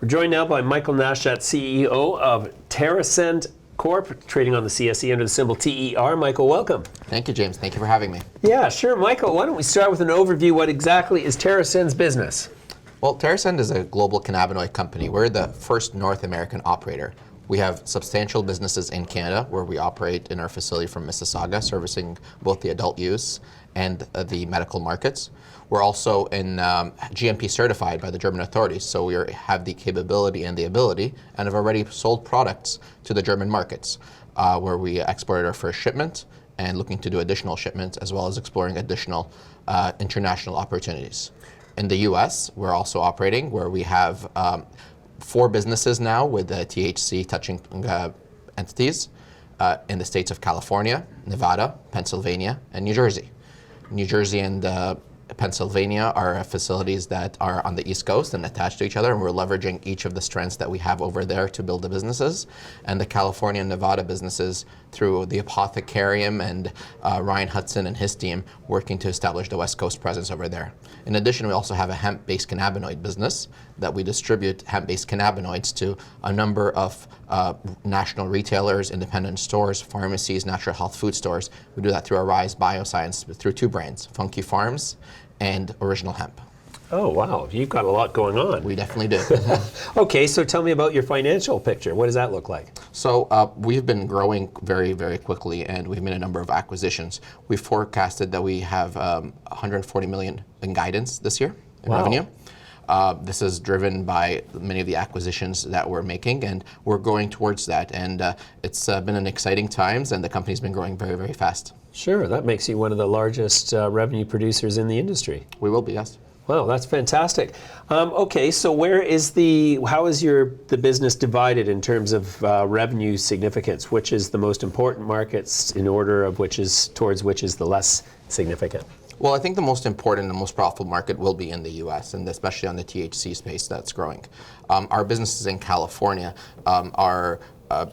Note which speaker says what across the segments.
Speaker 1: We're joined now by Michael Nashat, CEO of TerrAscend Corp, trading on the CSE under the symbol TER. Michael, welcome.
Speaker 2: Thank you, James. Thank you for having me.
Speaker 1: Yeah, sure. Michael, why don't we start with an overview? What exactly is TerrAscend's business?
Speaker 2: Well, TerrAscend is a global cannabinoid company. We're the first North American operator. We have substantial businesses in Canada where we operate in our facility from Mississauga, servicing both the adult use and the medical markets. We're also in GMP certified by the German authorities, so we have the capability and the ability and have already sold products to the German markets where we exported our first shipment and looking to do additional shipments as well as exploring additional international opportunities. In the US, we're also operating where we have 4 businesses now with THC touching entities in the states of California, Nevada, Pennsylvania, and New Jersey. New Jersey and Pennsylvania are facilities that are on the East Coast and attached to each other, and we're leveraging each of the strengths that we have over there to build the businesses. And the California and Nevada businesses through the Apothecarium and Ryan Hudson and his team working to establish the West Coast presence over there. In addition, we also have a hemp-based cannabinoid business that we distribute hemp-based cannabinoids to a number of national retailers, independent stores, pharmacies, natural health food stores. We do that through our Rise Bioscience through 2 brands, Funky Farms and Original Hemp.
Speaker 1: Oh, wow. You've got a lot going on.
Speaker 2: We definitely do.
Speaker 1: Okay, so tell me about your financial picture. What does that look like?
Speaker 2: So we've been growing very, very quickly, and we've made a number of acquisitions. We forecasted that we have 140 million in guidance this year in revenue. This is driven by many of the acquisitions that we're making, and we're going towards that. And it's been an exciting times, and the company's been growing very, very fast.
Speaker 1: Sure, that makes you one of the largest revenue producers in the industry.
Speaker 2: We will be, yes.
Speaker 1: Wow, that's fantastic. Okay, so how is the business divided in terms of revenue significance? Which is the most important markets in order of towards which is the less significant?
Speaker 2: Well, I think the most important and most profitable market will be in the US, and especially on the THC space that's growing. Our businesses in California are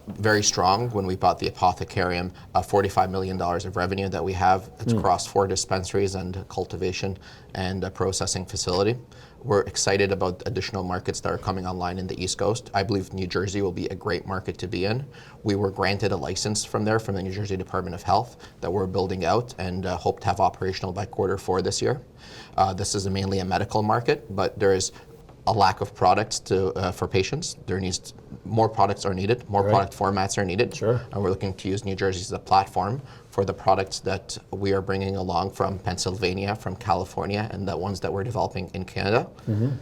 Speaker 2: very strong. When we bought the Apothecarium, $45 million of revenue that we have. It's across 4 dispensaries and cultivation and a processing facility. We're excited about additional markets that are coming online in the East Coast. I believe New Jersey will be a great market to be in. We were granted a license from the New Jersey Department of Health that we're building out and hope to have operational by Q4 this year. This is mainly a medical market, but there is a lack of products for patients. More products are needed, more product formats are needed.
Speaker 1: Sure.
Speaker 2: And we're looking to use New Jersey as a platform for the products that we are bringing along from Pennsylvania, from California, and the ones that we're developing in Canada.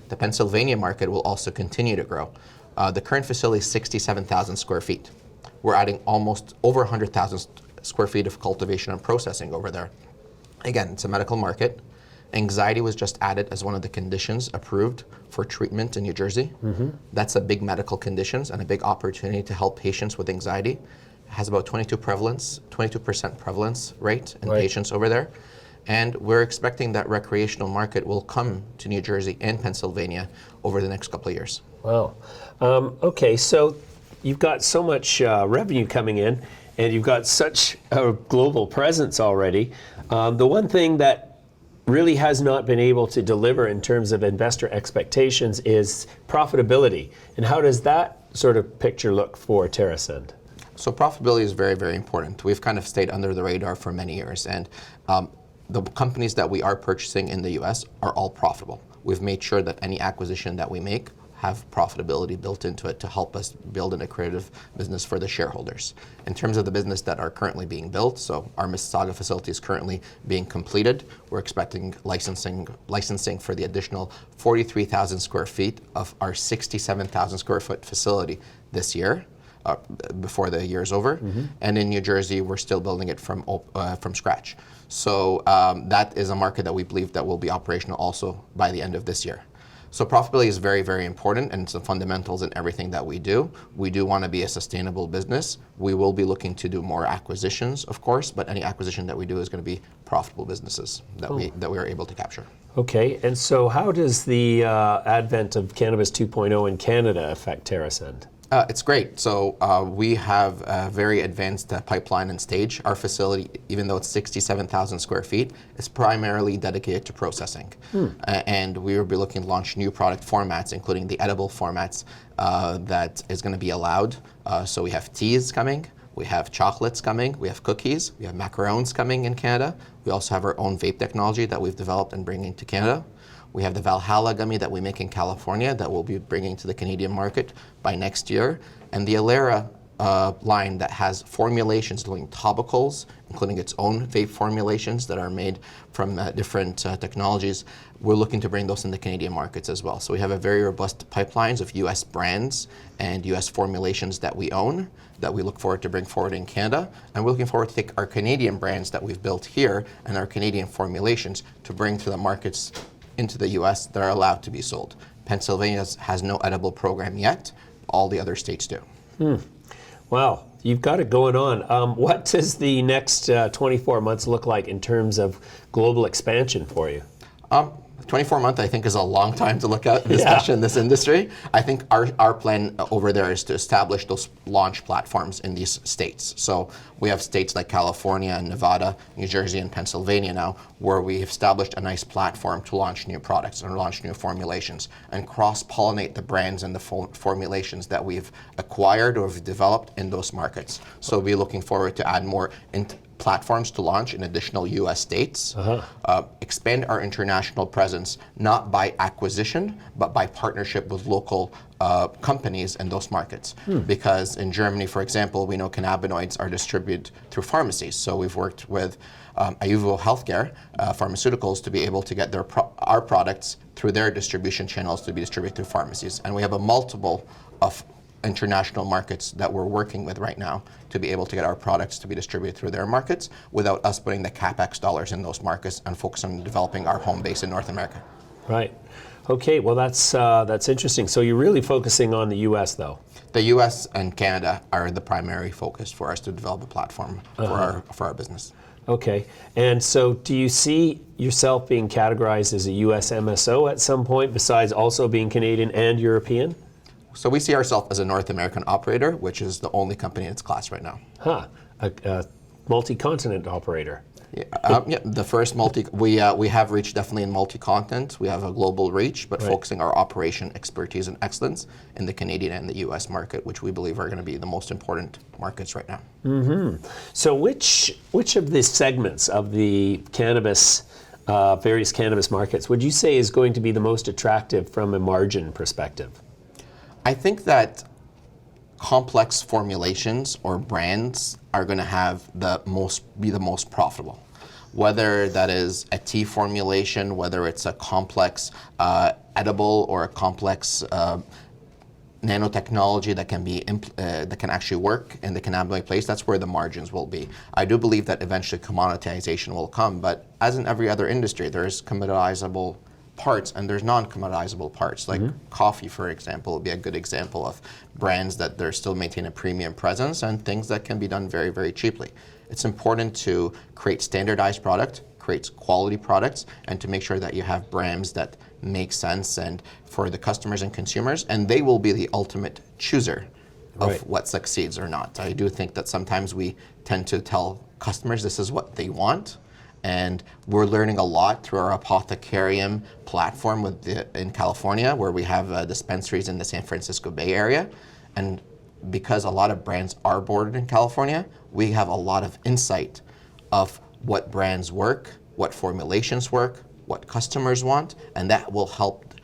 Speaker 2: The Pennsylvania market will also continue to grow. The current facility is 67,000 square feet. We're adding almost over 100,000 square feet of cultivation and processing over there. Again, it's a medical market. Anxiety was just added as one of the conditions approved for treatment in New Jersey. That's a big medical condition and a big opportunity to help patients with anxiety. It has about 22% prevalence rate in patients over there. And we're expecting that recreational market will come to New Jersey and Pennsylvania over the next couple of years.
Speaker 1: Wow. Okay, so you've got so much revenue coming in, and you've got such a global presence already. The one thing that really has not been able to deliver in terms of investor expectations is profitability. And how does that sort of picture look for TerrAscend?
Speaker 2: So profitability is very, very important. We've kind of stayed under the radar for many years, and the companies that we are purchasing in the US are all profitable. We've made sure that any acquisition that we make have profitability built into it to help us build an accretive business for the shareholders. In terms of the business that are currently being built, so our Mississauga facility is currently being completed. We're expecting licensing for the additional 43,000 square feet of our 67,000 square foot facility this year, before the year is over. And in New Jersey, we're still building it from scratch. So that is a market that we believe that will be operational also by the end of this year. So profitability is very, very important, and it's the fundamentals in everything that we do. We do want to be a sustainable business. We will be looking to do more acquisitions, of course, but any acquisition that we do is going to be profitable businesses that we are able to capture.
Speaker 1: Okay, and so how does the advent of Cannabis 2.0 in Canada affect TerrAscend?
Speaker 2: It's great. So we have a very advanced pipeline and stage. Our facility, even though it's 67,000 square feet, is primarily dedicated to processing. And we will be looking to launch new product formats, including the edible formats that is going to be allowed. So we have teas coming, we have chocolates coming, we have cookies, we have macarons coming in Canada. We also have our own vape technology that we've developed and bringing to Canada. We have the Valhalla gummy that we make in California that we'll be bringing to the Canadian market by next year. And the Alera line that has formulations doing topicals, including its own vape formulations that are made from different technologies. We're looking to bring those in the Canadian markets as well. So we have a very robust pipelines of US brands and US formulations that we own that we look forward to bring forward in Canada. And we're looking forward to take our Canadian brands that we've built here and our Canadian formulations to bring to the markets into the US that are allowed to be sold. Pennsylvania has no edible program yet. All the other states do.
Speaker 1: Wow, you've got it going on. What does the next 24 months look like in terms of global expansion for you?
Speaker 2: 24 months, I think, is a long time to look at, especially in this industry. I think our plan over there is to establish those launch platforms in these states. So we have states like California and Nevada, New Jersey, and Pennsylvania now, where we have established a nice platform to launch new products and launch new formulations and cross-pollinate the brands and the formulations that we've acquired or we've developed in those markets. So we're looking forward to add more platforms to launch in additional US states, expand our international presence, not by acquisition, but by partnership with local companies in those markets. Because in Germany, for example, we know cannabinoids are distributed through pharmacies. So we've worked with Ayuvo Healthcare Pharmaceuticals to be able to get our products through their distribution channels to be distributed through pharmacies. And we have a multiple of international markets that we're working with right now to be able to get our products to be distributed through their markets without us putting the CapEx dollars in those markets and focus on developing our home base in North America.
Speaker 1: Right. Okay, well that's interesting. So you're really focusing on the US though?
Speaker 2: The US and Canada are the primary focus for us to develop a platform for our business.
Speaker 1: Okay, and so do you see yourself being categorized as a US MSO at some point besides also being Canadian and European?
Speaker 2: So we see ourselves as a North American operator, which is the only company in its class right now.
Speaker 1: A multi-continent operator.
Speaker 2: Yeah, the first we have reached definitely in multi-continent. We have a global reach, but focusing our operation expertise and excellence in the Canadian and the US market, which we believe are going to be the most important markets right now.
Speaker 1: So which of the segments of the cannabis, various cannabis markets, would you say is going to be the most attractive from a margin perspective?
Speaker 2: I think that complex formulations or brands are going to be the most profitable. Whether that is a tea formulation, whether it's a complex edible or a complex nanotechnology that can actually work in the cannabinoid place, that's where the margins will be. I do believe that eventually commoditization will come, but as in every other industry, there is commoditizable parts and there's non-commoditizable parts. Like coffee, for example, would be a good example of brands that they're still maintain a premium presence and things that can be done very, very cheaply. It's important to create standardized product, create quality products, and to make sure that you have brands that make sense and for the customers and consumers, and they will be the ultimate chooser of what succeeds or not. I do think that sometimes we tend to tell customers this is what they want, and we're learning a lot through our Apothecarium platform in California, where we have dispensaries in the San Francisco Bay Area. And because a lot of brands are bordered in California, we have a lot of insight of what brands work, what formulations work, what customers want, and that will help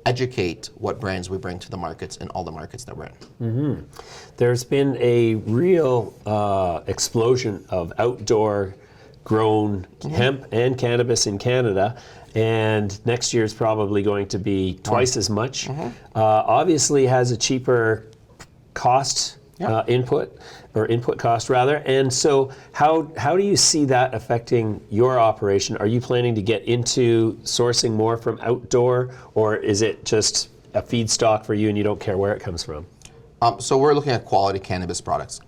Speaker 2: educate what brands we bring to the markets in all the markets that we're in.
Speaker 1: There's been a real explosion of outdoor grown hemp and cannabis in Canada, and next year is probably going to be twice as much. Obviously has a cheaper cost input cost rather, and so how do you see that affecting your operation? Are you planning to get into sourcing more from outdoor, or is it just a feedstock for you and you don't care where it comes from?
Speaker 2: So we're looking at quality cannabis products.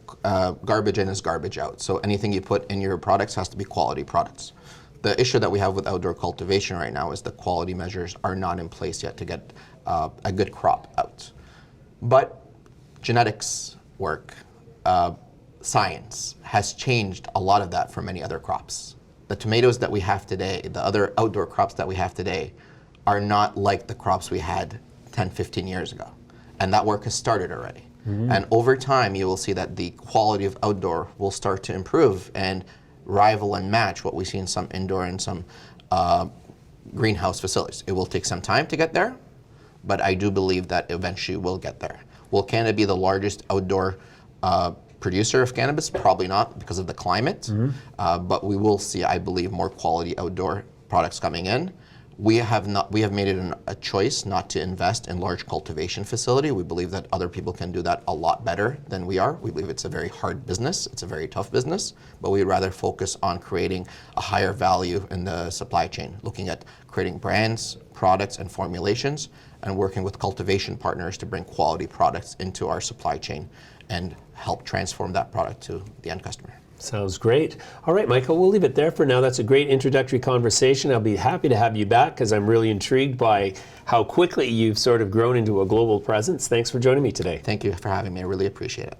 Speaker 2: Garbage in is garbage out. So anything you put in your products has to be quality products. The issue that we have with outdoor cultivation right now is the quality measures are not in place yet to get a good crop out. But genetics work, science has changed a lot of that for many other crops. The tomatoes that we have today, the other outdoor crops that we have today, are not like the crops we had 10, 15 years ago. And that work has started already. And over time, you will see that the quality of outdoor will start to improve and rival and match what we see in some indoor and some greenhouse facilities. It will take some time to get there, but I do believe that eventually we'll get there. Will Canada be the largest outdoor producer of cannabis? Probably not because of the climate, but we will see, I believe, more quality outdoor products coming in. We have made it a choice not to invest in large cultivation facility. We believe that other people can do that a lot better than we are. We believe it's a very hard business. It's a very tough business, but we'd rather focus on creating a higher value in the supply chain, looking at creating brands, products, and formulations, and working with cultivation partners to bring quality products into our supply chain and help transform that product to the end customer.
Speaker 1: Sounds great. All right, Michael, we'll leave it there for now. That's a great introductory conversation. I'll be happy to have you back because I'm really intrigued by how quickly you've sort of grown into a global presence. Thanks for joining me today.
Speaker 2: Thank you for having me. I really appreciate it.